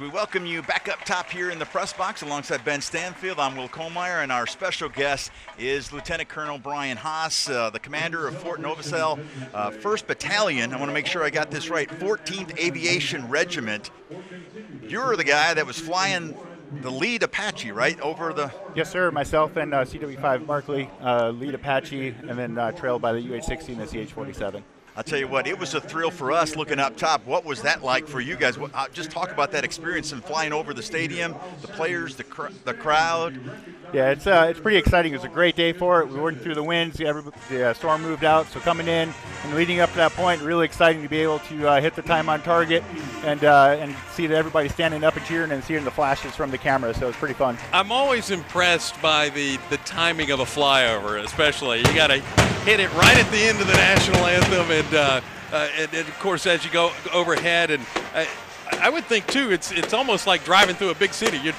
We welcome you back up top here in the press box alongside Ben Stanfield. I'm Will Kohlmeyer, and our special guest is Lieutenant Colonel Brian Haas, the commander of Fort Novosel, 1st Battalion. I want to make sure I got this right, 14th Aviation Regiment. You're the guy that was flying the lead Apache, right, over the... Yes, sir. Myself and CW5 Barkley, lead Apache, and then trailed by the UH-60 and the CH-47. I'll tell you what, it was a thrill for us looking up top. What was that like for you guys? Just talk about that experience and flying over the stadium, the players, the crowd. Yeah, it's pretty exciting. It was a great day for it. We went through the winds. The storm moved out, so coming in and leading up to that point, really exciting to be able to hit the time on target and see that everybody standing up and cheering and seeing the flashes from the camera. So it's pretty fun. I'm always impressed by the timing of a flyover, especially. You got to hit it right at the end of the national anthem, and of course as you go overhead, and I would think too it's almost like driving through a big city. You're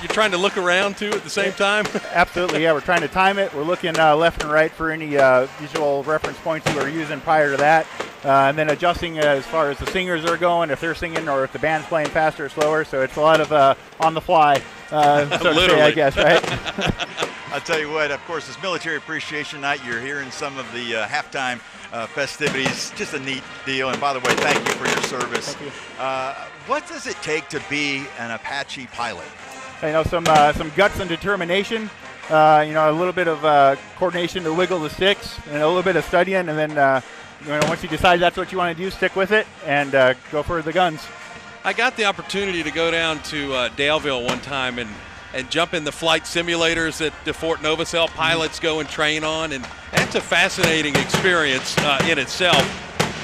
trying to look around too at the same time. Absolutely, yeah. We're trying to time it. We're looking left and right for any visual reference points we were using prior to that, and then adjusting as far as the singers are going, if they're singing or if the band's playing faster or slower. So it's a lot of on the fly, so to say, I guess, right? I'll tell you what, of course, it's Military Appreciation Night. You're hearing some of the halftime festivities. Just a neat deal. And by the way, thank you for your service. Thank you. What does it take to be an Apache pilot? Some guts and determination. A little bit of coordination to wiggle the sticks, and a little bit of studying, and then once you decide that's what you want to do, stick with it and go for the guns. I got the opportunity to go down to Daleville one time and jump in the flight simulators that the Fort Novosel pilots go and train on, and that's a fascinating experience in itself.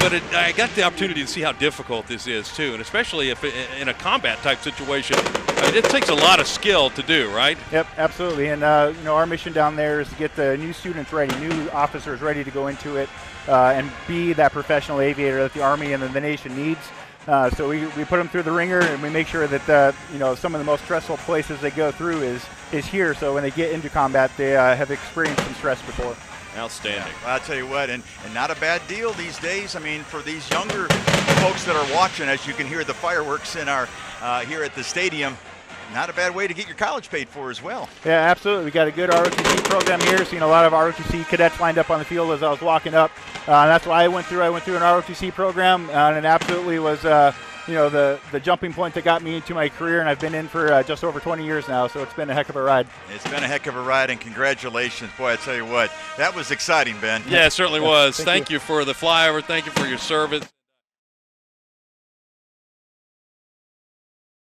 But I got the opportunity to see how difficult this is too, and especially if in a combat type situation, it takes a lot of skill to do, right? Yep, absolutely. And our mission down there is to get the new students ready, new officers ready to go into it, and be that professional aviator that the Army and the nation needs. So we put them through the ringer, and we make sure that some of the most stressful places they go through is here. So when they get into combat, they have experienced some stress before. Outstanding. Yeah, well, I'll tell you what, and not a bad deal these days. I mean, for these younger folks that are watching, as you can hear the fireworks in our here at the stadium, not a bad way to get your college paid for as well. Yeah, absolutely. We got a good ROTC program here. Seen a lot of ROTC cadets lined up on the field as I was walking up. That's what I went through. I went through an ROTC program, and it absolutely was the jumping point that got me into my career, and I've been in for just over 20 years now, so it's been a heck of a ride. It's been a heck of a ride, and congratulations. Boy, I tell you what, that was exciting, Ben. Yeah, it certainly was. Thank you for the flyover. Thank you for your service.